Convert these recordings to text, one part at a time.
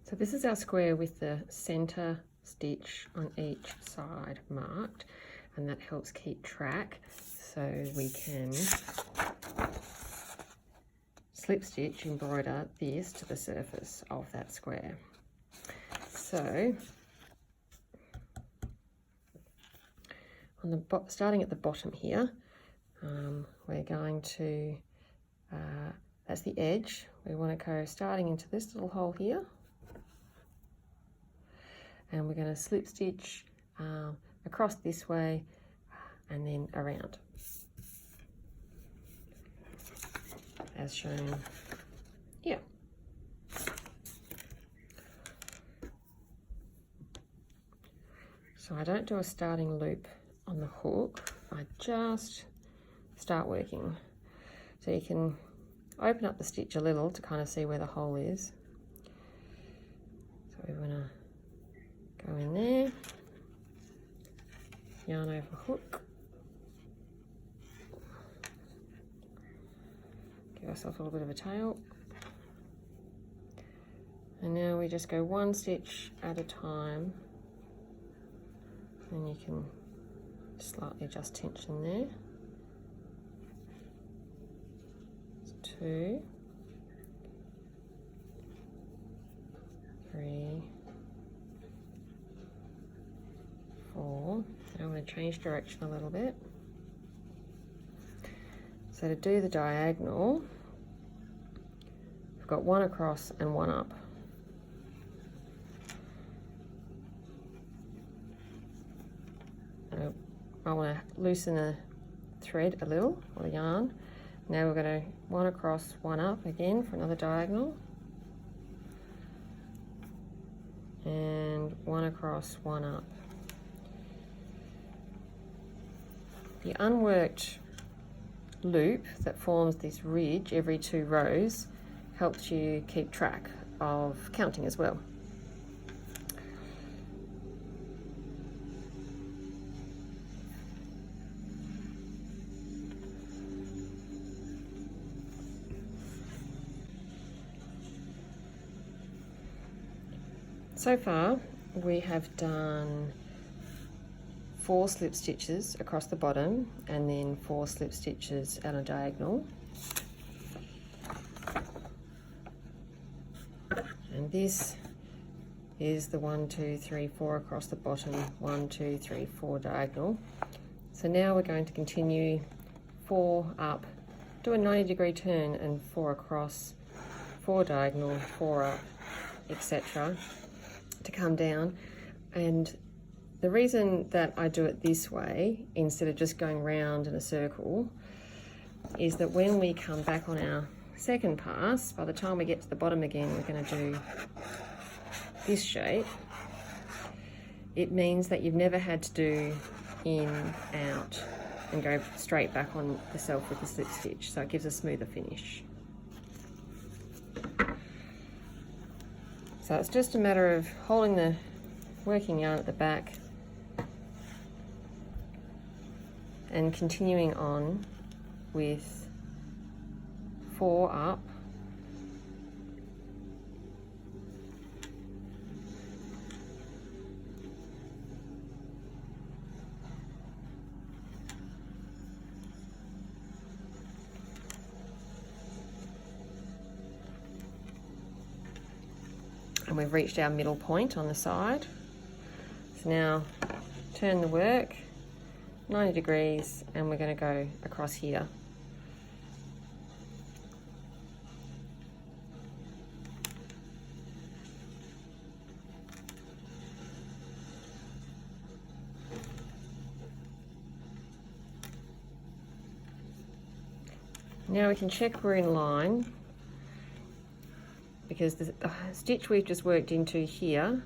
So this is our square with the center stitch on each side marked, and that helps keep track, so we can slip stitch, embroider this to the surface of that square. So on the starting at the bottom here, we're going to that's the edge. We want to go starting into this little hole here, and we're going to slip stitch across this way and then around, as shown here. So I don't do a starting loop on the hook, I just start working. So you can open up the stitch a little to kind of see where the hole is. So we want to go in there, yarn over hook, give ourselves a little bit of a tail, and now we just go one stitch at a time, and you can slightly adjust tension there. 2, 3, 4. Now I'm going to change direction a little bit. So to do the diagonal, we've got one across and one up. I want to loosen the thread a little, or the yarn. Now we're going to one across, one up again for another diagonal, and one across, one up. The unworked loop that forms this ridge every 2 rows helps you keep track of counting as well. So far we have done 4 slip stitches across the bottom and then 4 slip stitches at a diagonal, and this is the 1, 2, 3, 4 across the bottom, 1, 2, 3, 4 diagonal. So now we're going to continue 4 up, do a 90-degree turn, and 4 across, 4 diagonal, 4 up, etc. to come down. And the reason that I do it this way instead of just going round in a circle is that when we come back on our second pass, by the time we get to the bottom again, we're going to do this shape. It means that you've never had to do in, out, and go straight back on yourself with the slip stitch, so it gives a smoother finish. So it's just a matter of holding the working yarn at the back and continuing on with 4 up, and we've reached our middle point on the side. So now turn the work 90 degrees, and we're going to go across here. Now we can check we're in line, because the stitch we've just worked into here,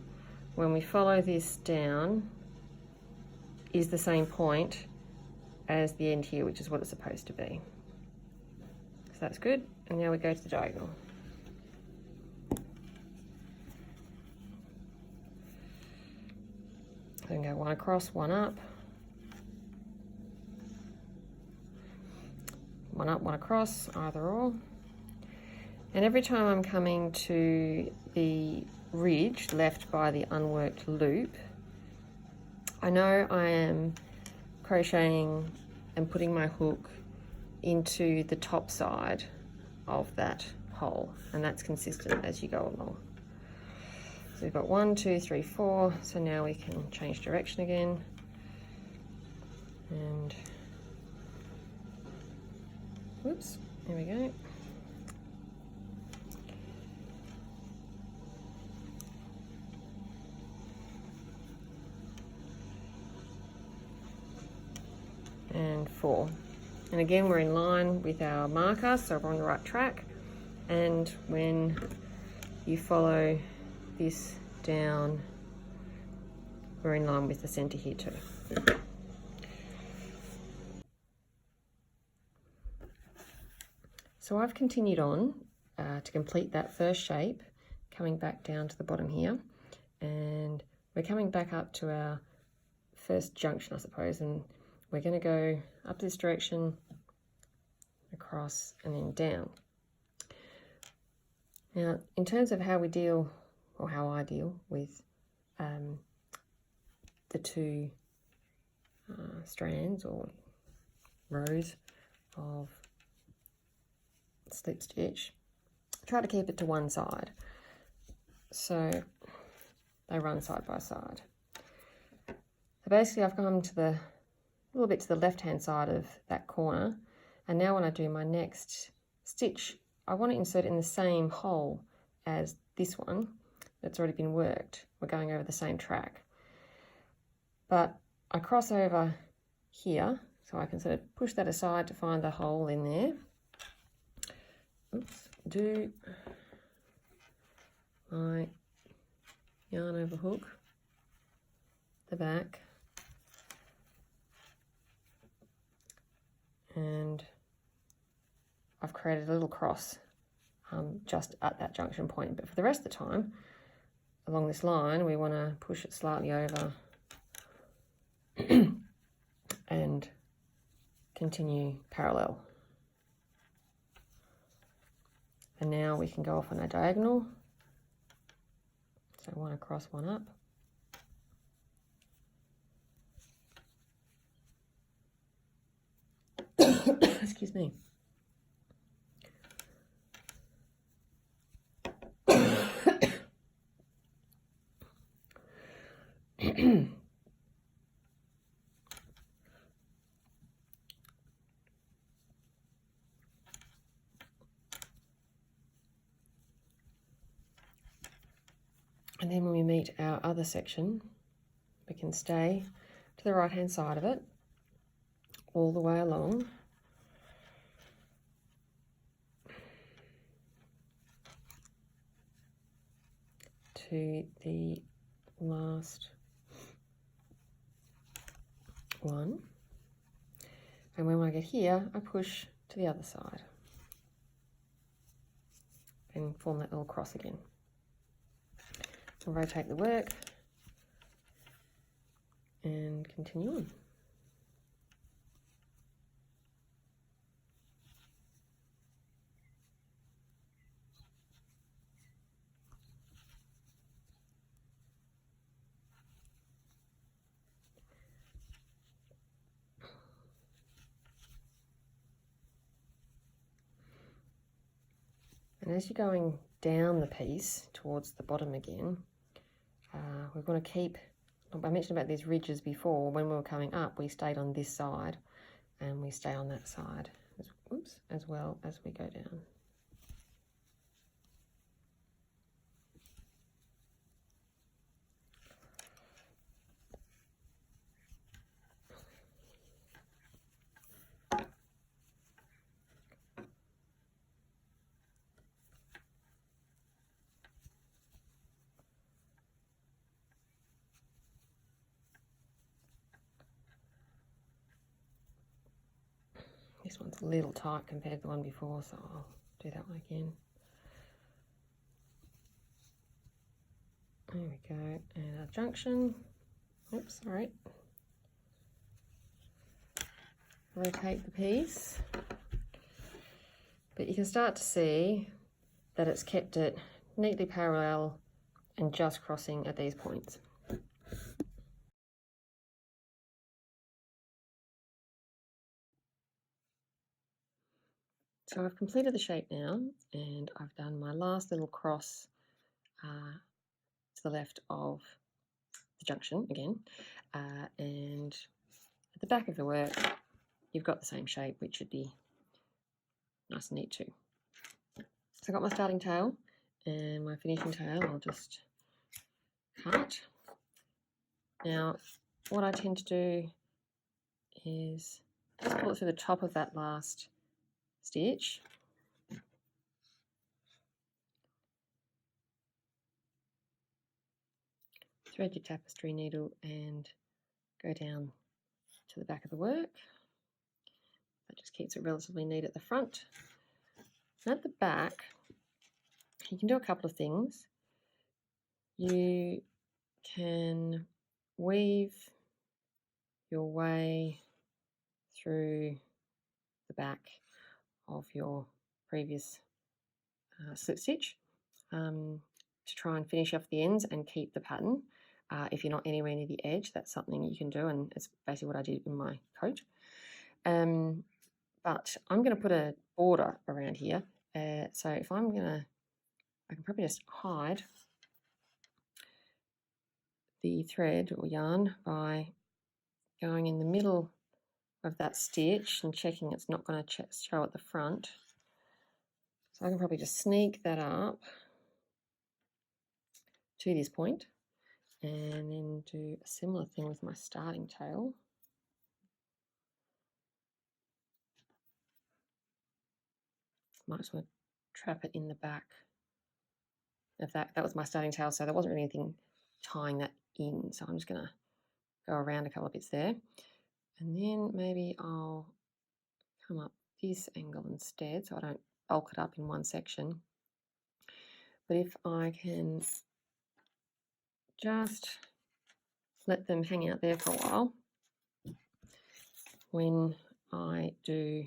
when we follow this down, is the same point as the end here, which is what it's supposed to be. So that's good. And now we go to the diagonal. So we can go 1 across, 1 up, 1 up, 1 across, either or. And every time I'm coming to the ridge left by the unworked loop, I know I am crocheting and putting my hook into the top side of that hole, and that's consistent as you go along. So we've got 1, 2, 3, 4, so now we can change direction again, and whoops, there we go. And 4. And again, we're in line with our marker, so we're on the right track. And when you follow this down, we're in line with the center here too. So I've continued on to complete that first shape, coming back down to the bottom here, and we're coming back up to our first junction, I suppose, and we're going to go up this direction, across, and then down. Now, in terms of how we deal, or how I deal with the two strands or rows of slip stitch, try to keep it to one side, so they run side by side. So basically I've come to a little bit to the left hand side of that corner, and now when I do my next stitch, I want to insert it in the same hole as this one that's already been worked. We're going over the same track, but I cross over here, so I can sort of push that aside to find the hole in there. Oops, do my yarn over hook, the back, and I've created a little cross just at that junction point. But for the rest of the time, along this line, we want to push it slightly over and continue parallel. And now we can go off on a diagonal. So one across, one up. Excuse me. And then when we meet our other section, we can stay to the right hand side of it all the way along. To the last one. And when I get here, I push to the other side and form that little cross again. I'll rotate the work and continue on. And as you're going down the piece towards the bottom again, we're going to keep, I mentioned about these ridges before, when we were coming up, we stayed on this side and we stay on that side, as well as we go down. This one's a little tight compared to the one before, so I'll do that one again. There we go, and our junction. Oops, sorry. Rotate the piece. But you can start to see that it's kept it neatly parallel and just crossing at these points. So I've completed the shape now, and I've done my last little cross to the left of the junction again, and at the back of the work you've got the same shape, which should be nice and neat too. So I've got my starting tail and my finishing tail. I'll just cut. Now what I tend to do is just pull it through the top of that last stitch, thread your tapestry needle and go down to the back of the work. That just keeps it relatively neat at the front. And at the back, you can do a couple of things. You can weave your way through the back of your previous slip stitch to try and finish off the ends and keep the pattern. If you're not anywhere near the edge, that's something you can do, and it's basically what I did in my coat. But I'm going to put a border around here. So if I can probably just hide the thread or yarn by going in the middle of that stitch and checking it's not going to show at the front. So I can probably just sneak that up to this point and then do a similar thing with my starting tail. Might as well trap it in the back of that. That was my starting tail, so there wasn't really anything tying that in. So I'm just going to go around a couple of bits there. And then maybe I'll come up this angle instead so I don't bulk it up in one section. But if I can just let them hang out there for a while, when I do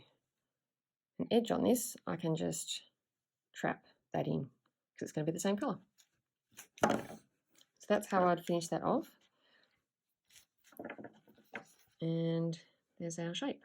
an edge on this, I can just trap that in because it's going to be the same colour. So that's how I'd finish that off. And there's our shape.